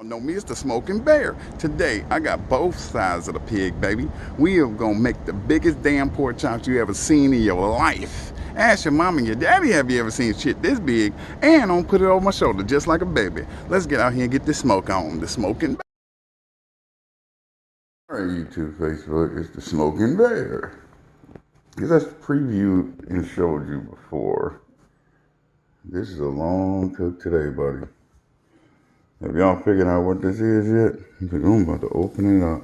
Know me, it's the Smoking Bear. Today, I got both sides of the pig, baby. We are gonna make the biggest damn pork chops you ever seen in your life. Ask your mom and your daddy, have you ever seen shit this big? And I'm gonna put it over my shoulder just like a baby. Let's get out here and get this smoke on. The Smoking Bear. Alright, YouTube, Facebook, it's the Smoking Bear. As I previewed and showed you before, this is a long cook today, buddy. Have y'all figured out what this is yet? I'm about to open it up.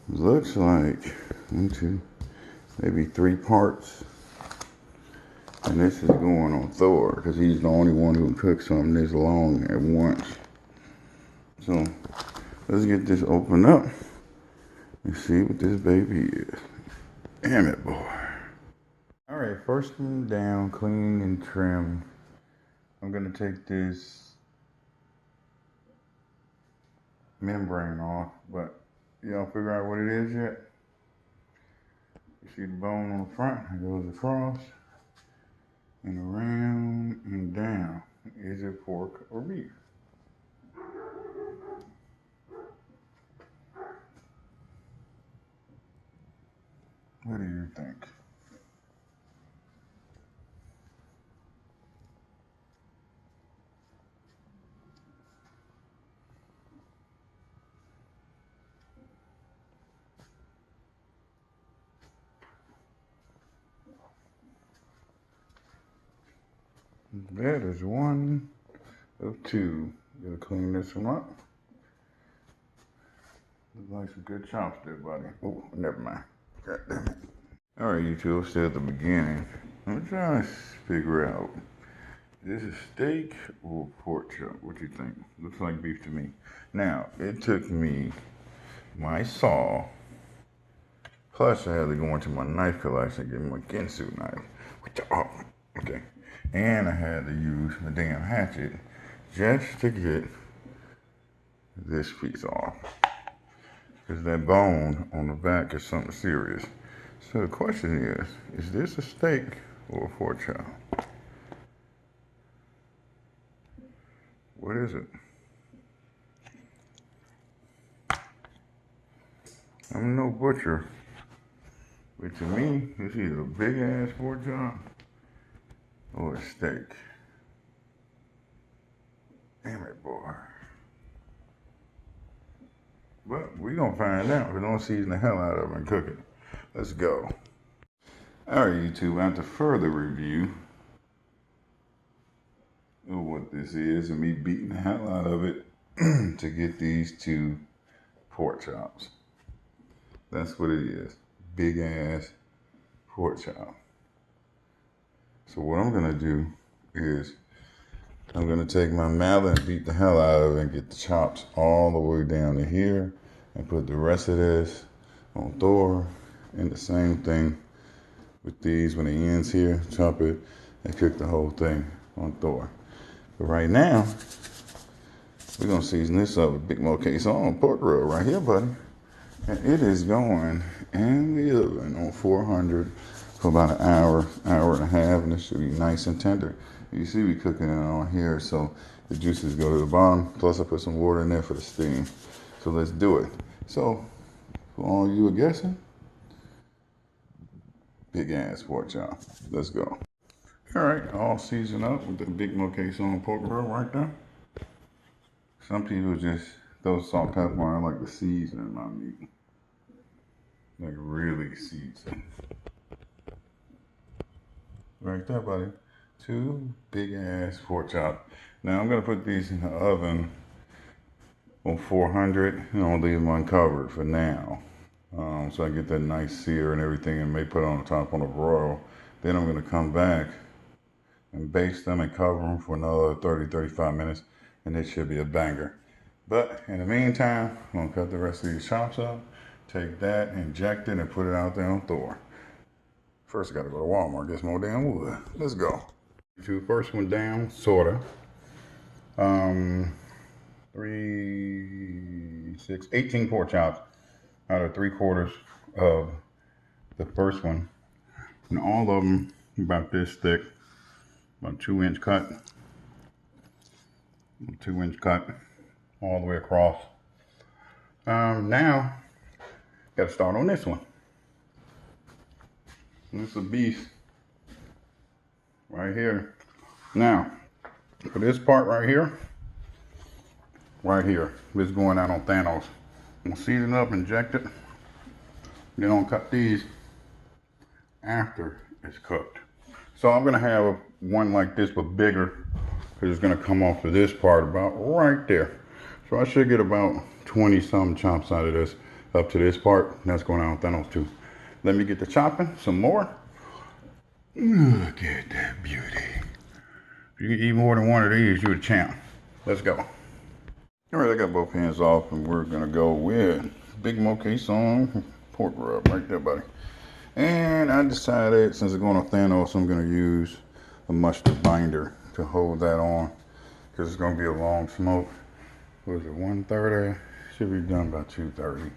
Looks like 1, 2, maybe 3 parts. And this is going on Thor, because he's the only one who can cook something this long at once. So, let's get this opened up and see what this baby is. Damn it, boy. Alright, first one down, clean and trim. I'm going to take this membrane off, but y'all figure out what it is yet? You see the bone on the front, it goes across and around and down. Is it pork or beef? What do you think? That is 1 of 2. Gotta clean this one up. Looks like some good chops there, buddy. Oh, never mind. God damn it. Alright, YouTube, still at the beginning. I'm trying to figure out, is this a steak or pork chop? What you think? Looks like beef to me. Now, it took me my saw, plus I had to go into my knife collection and get my Ginsu knife. Oh, okay. And I had to use a damn hatchet just to get this piece off. Because that bone on the back is something serious. So the question is this a steak or a pork chop? What is it? I'm no butcher, but to me, it's either a big ass pork chop or a steak. Damn it, boy. But we gonna find out. We're gonna season the hell out of it and cook it. Let's go. Alright, YouTube, after further review of what this is and me beating the hell out of it to get these 2 pork chops. That's what it is. Big ass pork chop. So what I'm gonna do is I'm gonna take my mallet and beat the hell out of it and get the chops all the way down to here and put the rest of this on Thor, and the same thing with these when it ends here, chop it and cook the whole thing on Thor. But right now, we're gonna season this up with Big Mo case on pork grill right here, buddy. And it is going in the oven on 400 for about an hour, hour and a half, and it should be nice and tender. You see we cooking it on here, so the juices go to the bottom. Plus I put some water in there for the steam. So let's do it. So, for all you are guessing, big ass pork chop. Let's go. All right, all seasoned up with the Big Mo case on pork grill right there. Some people just throw salt, pepper on. I like to season my meat. Like really season. Right there, buddy. 2 big ass pork chop. Now I'm gonna put these in the oven on 400 and I'll leave them uncovered for now. So I get that nice sear and everything and may put it on the top on a broil. Then I'm gonna come back and baste them and cover them for another 30-35 minutes and it should be a banger. But in the meantime, I'm gonna cut the rest of these chops up, take that, inject it, and put it out there on Thor. First I gotta go to Walmart, get some more damn wood. Let's go. First one down, sorta. 3, 6, 18 pork chops out of 3/4 of the first one. And all of them about this thick, about 2-inch cut. 2-inch cut. all the way across. Now, got to start on this one. This is a beast right here. Now, for this part right here, this is going out on Thanos. I'm gonna season it up, inject it, then I'm gonna cut these after it's cooked. So I'm gonna have one like this but bigger, because it's gonna come off of this part about right there. So I should get about 20 some chops out of this up to this part. And that's going out on Thanos too. Let me get to chopping some more. Look at that beauty. If you can eat more than one of these, you're a champ. Let's go. All right, I got both hands off, and we're gonna go with Big Moquesson pork rub right there, buddy. And I decided, since it's going on Thanos, I'm gonna use a mustard binder to hold that on, because it's gonna be a long smoke. What is it, 1:30? Should be done by 2:30.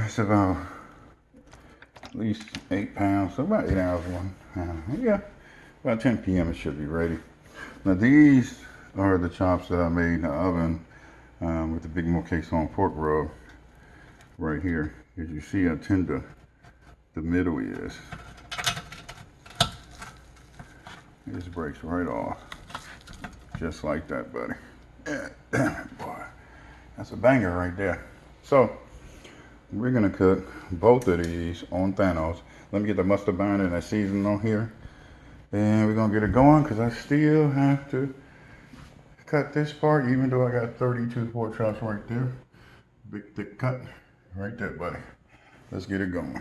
It's about at least 8 pounds, so about 8 hours. Yeah, about 10 p.m. it should be ready. Now these are the chops that I made in the oven with the Big Moquesson pork rub right here. As you see how tender the middle is. It just breaks right off, just like that, buddy. Yeah, damn it, boy. That's a banger right there. So we're gonna cook both of these on Thanos. Let me get the mustard binder and that seasoning on here, and we're gonna get it going, because I still have to cut this part, even though I got 32 pork chops right there. Big thick cut right there, buddy. Let's get it going.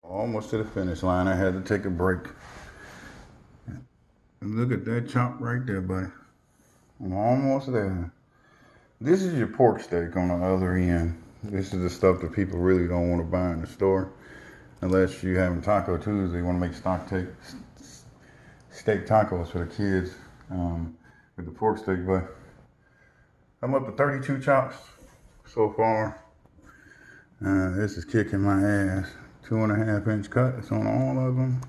Almost to the finish line. I had to take a break. And look at that chop right there, buddy. I'm almost there. This is your pork steak on the other end. This is the stuff that people really don't want to buy in the store, unless you're having Taco Tuesday. You want to make steak tacos for the kids with the pork steak. But I'm up to 32 chops so far. This is kicking my ass. 2.5 inch cut. It's on all of them,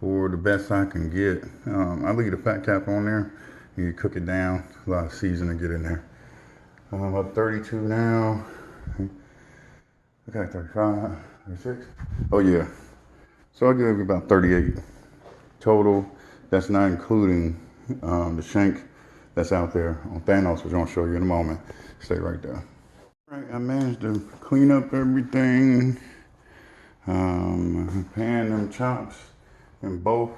or the best I can get. I leave the fat cap on there. You cook it down. A lot of seasoning to get in there. I'm up 32 now. Okay, 35, 36. Oh yeah. So I'll give you about 38 total. That's not including the shank that's out there on Thanos, which I'm gonna show you in a moment. Stay right there. All right, I managed to clean up everything. Pan them chops in both.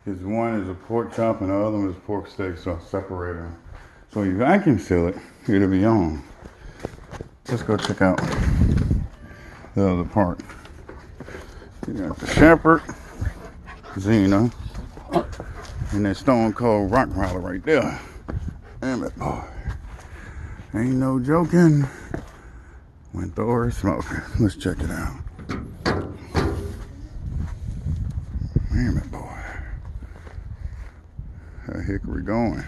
One is a pork chop and the other one is pork steak, so I separate them. So you vacuum seal it, it'll be on. Let's go check out the other part. You got the Shepherd, Xena, and that Stone Cold Rock Roller right there. Damn it, boy. Ain't no joking when Thor is smoking. Let's check it out. Damn it, boy. How hickory going?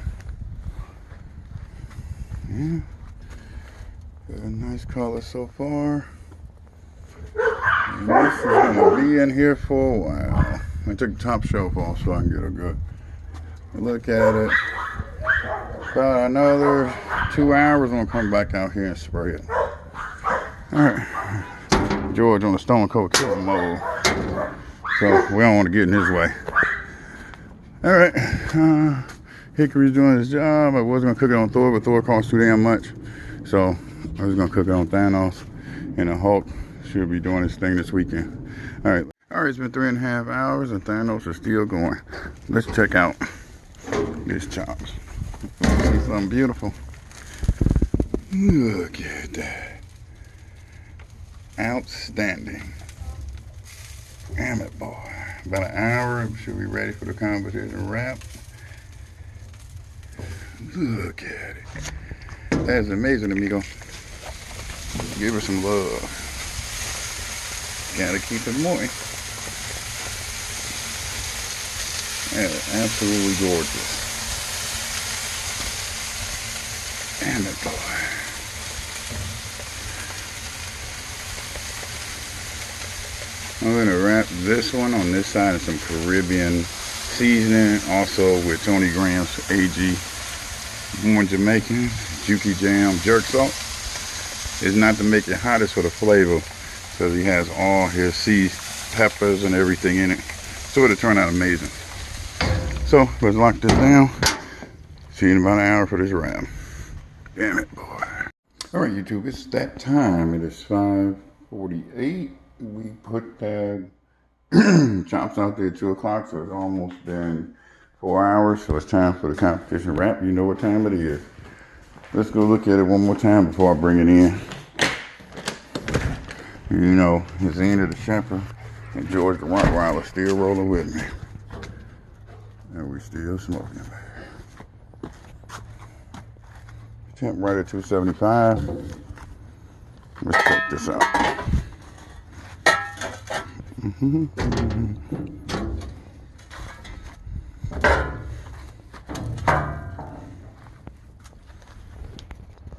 Yeah. Got a nice color so far. And this is gonna be in here for a while. I took the top shelf off so I can get a good look at it. About another 2 hours, I'm gonna come back out here and spray it. Alright. George on the Stone Cold Killer mode. So we don't want to get in his way. Alright. Hickory's doing his job. I was gonna cook it on Thor, but Thor costs too damn much. So I was gonna cook it on Thanos, and the Hulk should be doing his thing this weekend. Alright, it's been 3.5 hours and Thanos is still going. Let's check out these chops. See something beautiful. Look at that. Outstanding. Damn it, boy. About an hour, should be ready for the competition wrap. Look at it. That's amazing, amigo. Give her some love. Gotta keep it moist. Yeah, absolutely gorgeous. Damn it, boy. I'm gonna wrap this one on this side in some Caribbean seasoning, also with Tony Graham's AG Born Jamaican, Juki Jam jerk salt. It's not to make it hot, it's for the flavor, because he has all his seasoned peppers and everything in it. So it'll turn out amazing. So let's lock this down. See you in about an hour for this wrap. Damn it, boy. All right, YouTube, it's that time. It is 5:48. We put that chops out there at 2 o'clock, so it's almost been 4 hours. So it's time for the competition wrap. You know what time it is. Let's go look at it one more time before I bring it in. You know, it's the end of the shepherd, and George the Rottweiler still rolling with me. And we still smoking. Temp right at 275. Let's check this out.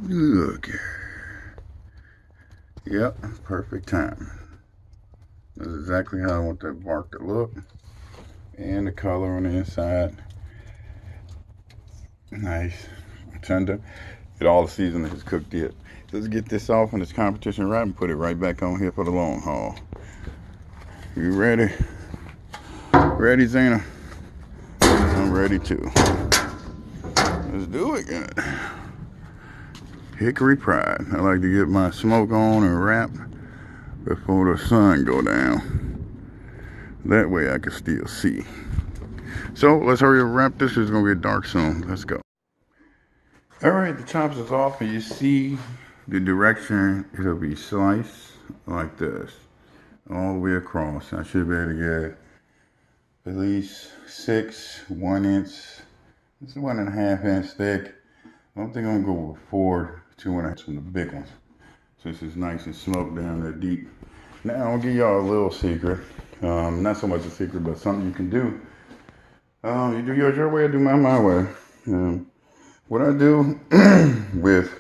Look. Yep, perfect time. That's exactly how I want that bark to look. And the color on the inside. Nice. Tender. Get all the seasoning is cooked yet. Let's get this off in this competition wrap and put it right back on here for the long haul. You ready? Ready, Zena? I'm ready too. Let's do it, good. Hickory Pride. I like to get my smoke on and wrap before the sun go down. That way I can still see. So let's hurry up and wrap this. It's gonna get dark soon. Let's go. All right, the chops is off, and you see the direction. It'll be sliced like this, all the way across. I should be able to get at least 6 1-inch. It's 1.5 inch thick. I don't think I'm gonna go with 4 2.5 from the big ones, since it's nice and smoked down there deep. Now I'll give y'all a little secret. Not so much a secret, but something you can do. You do yours your way, I do mine my way. What I do with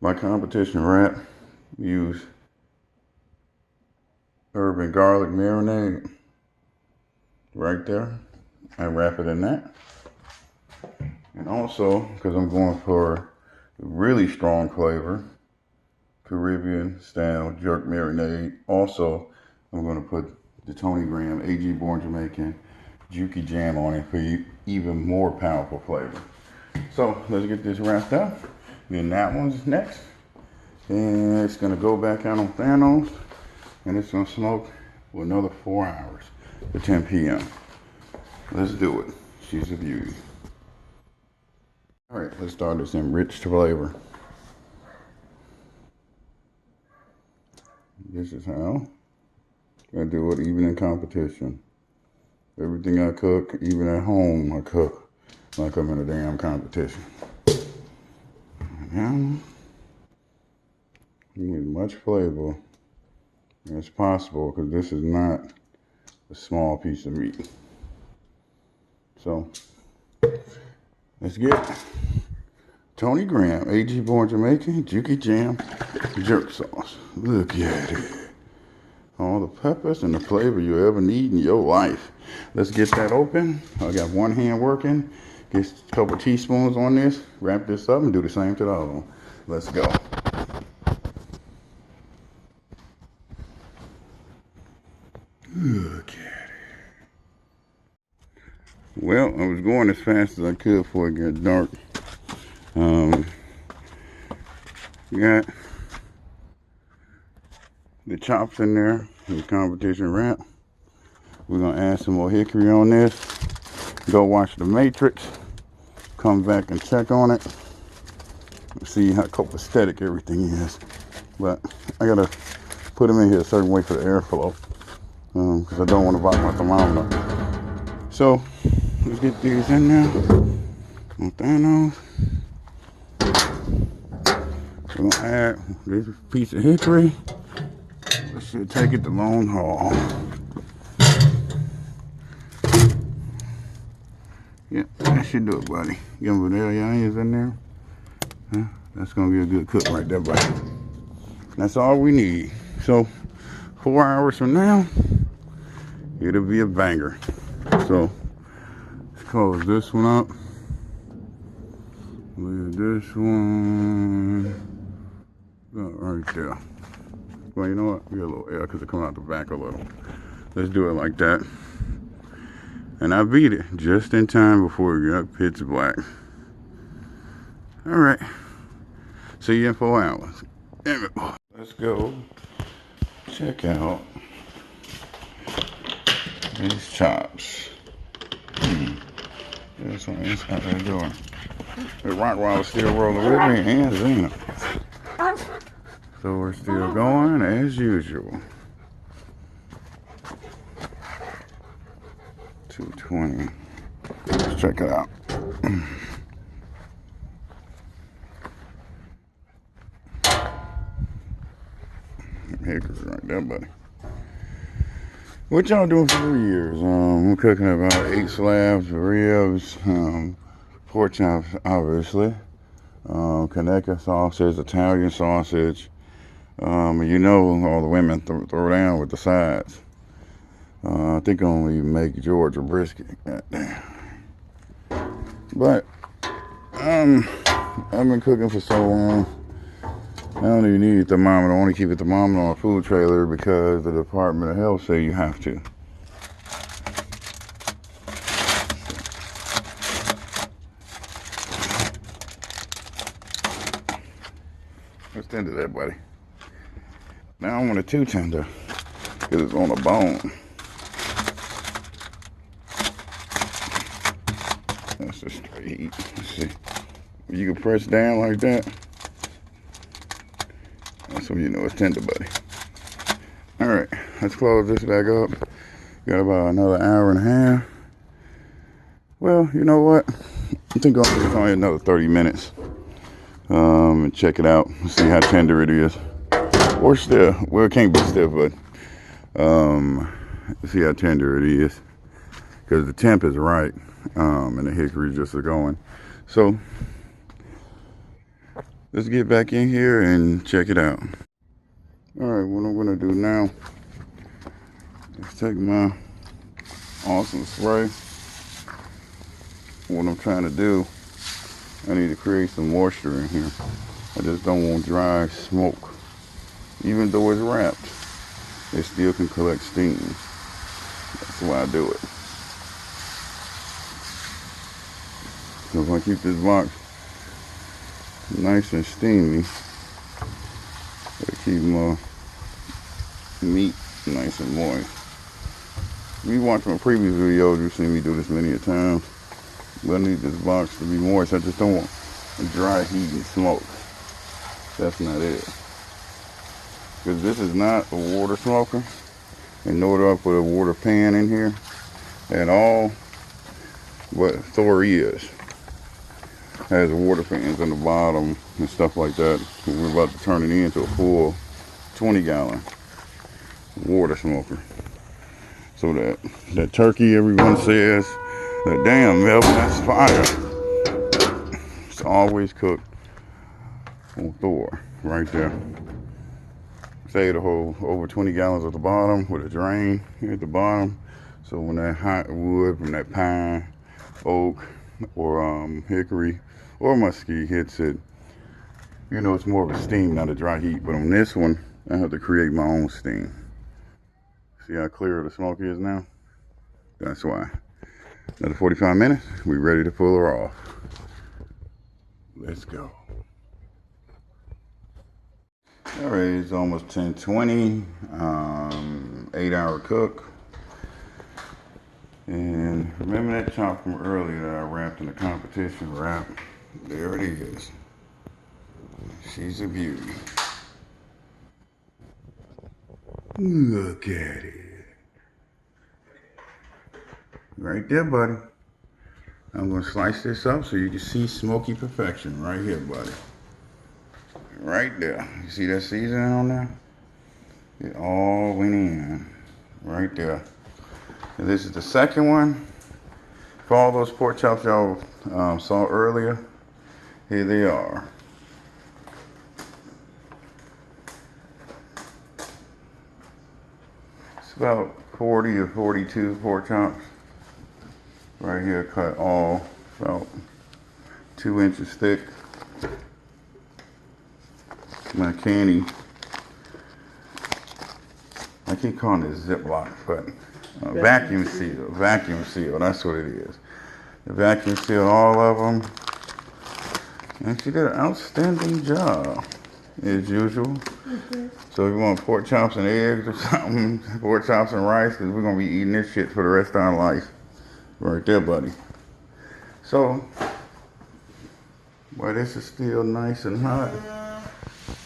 my competition wrap, use herb and garlic marinade right there. I wrap it in that. And also, because I'm going for really strong flavor, Caribbean style jerk marinade. Also, I'm going to put the Tony Graham AG Born Jamaican Juki Jam on it for even more powerful flavor. So let's get this wrapped up. Then that one's next. And it's going to go back out on Thanos. And it's going to smoke for another 4 hours to 10 p.m. Let's do it. She's a beauty. All right, let's start this enriched flavor. This is how I do it, even in competition. Everything I cook, even at home, I cook like I'm in a damn competition. Now, you need as much flavor as possible, because this is not a small piece of meat. So, let's get Tony Graham, AG Born Jamaican, Juki Jam, jerk sauce. Look at it. All the peppers and the flavor you ever need in your life. Let's get that open. I got one hand working. Get a couple teaspoons on this. Wrap this up and do the same to the other one. Let's go. Look at it. Well, I was going as fast as I could before it got dark. Got the chops in there, the competition wrap. We're gonna add some more hickory on this. Go watch The Matrix. Come back and check on it. See how copacetic everything is. But I gotta put them in here a certain way for the airflow, because I don't want to block my thermometer. So let's get these in there. On Thanos. We're gonna add this piece of hickory. We should take it the long haul. Yep, that should do it, buddy. Get them vanilla onions in there. Huh? That's gonna be a good cook right there, buddy. That's all we need. So 4 hours from now, it'll be a banger. So let's close this one up. Leave this one right there. Well, you know what? We got a little air because it comes out the back a little. Let's do it like that. And I beat it just in time before it got pitch black. All right. See you in 4 hours. Damn it. Let's go check out these chops. That's on the inside of the door. The Rottweiler's still rolling with me and Zena. So we're still going as usual. 220. Let's check it out. Hickory right there, buddy. What y'all doing for New Year's? We're cooking about 8 slabs of ribs, pork chops, obviously, Kaneka sausage, Italian sausage. You know, all the women throw down with the sides. I think I'm gonna even make Georgia brisket. Goddamn. But I've been cooking for so long. I don't even need a thermometer. I only keep a thermometer on a food trailer because the Department of Health say you have to. Let's tender that, buddy. Now I want a 2 tender because it's on a bone. That's just straight heat. Let's see. You can press down like that. That's when you know it's tender, buddy. All right, let's close this back up. Got about another hour and a half. Well, you know what? I think I'll do probably another 30 minutes. And check it out. See how tender it is. Or stiff. Well, it can't be stiff, but see how tender it is. Because the temp is right. And the hickory just are going. So let's get back in here and check it out. All right, what I'm gonna do now is take my awesome spray. What I'm trying to do, I need to create some moisture in here. I just don't want dry smoke. Even though it's wrapped, it still can collect steam. That's why I do it. So if I keep this box nice and steamy, it'll keep my meat nice and moist. If you watch my previous videos, you've seen me do this many a time. But I need this box to be moist. I just don't want dry heat and smoke. That's not it. Because this is not a water smoker. And nor do I put a water pan in here at all. But Thor is. Has water fans on the bottom and stuff like that. We're about to turn it into a full 20-gallon water smoker. So that turkey everyone says, that damn Melvin, that's fire. It's always cooked on Thor right there. Save the whole over 20 gallons at the bottom with a drain here at the bottom. So when that hot wood from that pine, oak, or hickory or muskie hits it, you know it's more of a steam, not a dry heat. But on this one, I have to create my own steam. See how clear the smoke is now? That's why. Another 45 minutes, we're ready to pull her off. Let's go. All right, it's almost 10:20, 8-hour cook. And remember that chop from earlier that I wrapped in the competition wrap? There it is. She's a beauty. Look at it. Right there, buddy. I'm gonna slice this up so you can see smoky perfection right here, buddy. Right there. You see that seasoning on there? It all went in. Right there. And this is the second one. For all those pork chops y'all saw earlier, here they are. It's about 40 or 42 pork chops. Right here, cut all about 2 inches thick. My candy. I keep calling it Ziploc, but vacuum seal. Vacuum seal, that's what it is. The vacuum seal all of them. And she did an outstanding job, as usual. So if you want pork chops and eggs or something, pork chops and rice, because we're going to be eating this shit for the rest of our life. Right there, buddy. So, while this is still nice and hot,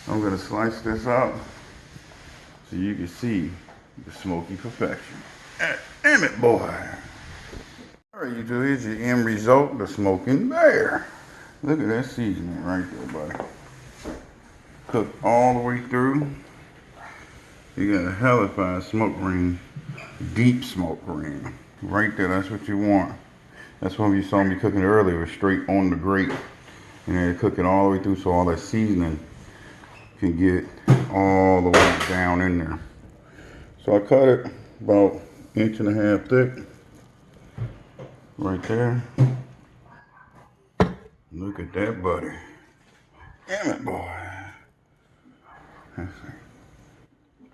I'm going to slice this out so you can see the smoky perfection. Damn it, boy. All right, you do, here's your end result, the Smoking Bear. Look at that seasoning right there, buddy. Cooked all the way through. You got a hellified smoke ring, deep smoke ring. Right there, that's what you want. That's what you saw me cooking earlier, was straight on the grate. And then cook it all the way through so all that seasoning can get all the way down in there. So I cut it about 1.5 inches thick. Right there. Look at that, buddy. Damn it, boy. Let's see.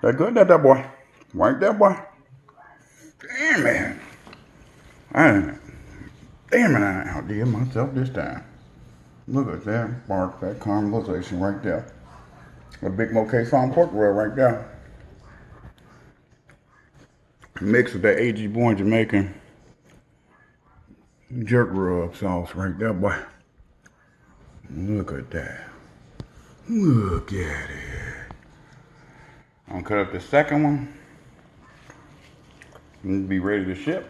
That good, that boy? Right there, boy? Damn it. Damn it, I outdid myself this time. Look at that bark, that caramelization right there. A big Moquet farm pork roll right there. Mixed with that AG Born Jamaican jerk rub sauce right there, boy. Look at that. Look at it. I'm gonna cut up the second one. And be ready to ship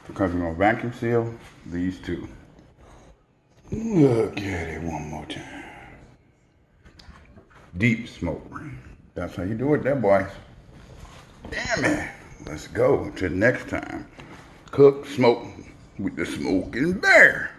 because we're gonna vacuum seal these two. Look at it one more time. Deep smoke ring. That's how you do it there, boys. Damn it. Let's go till next time. Cook, smoke with the Smoking Bear.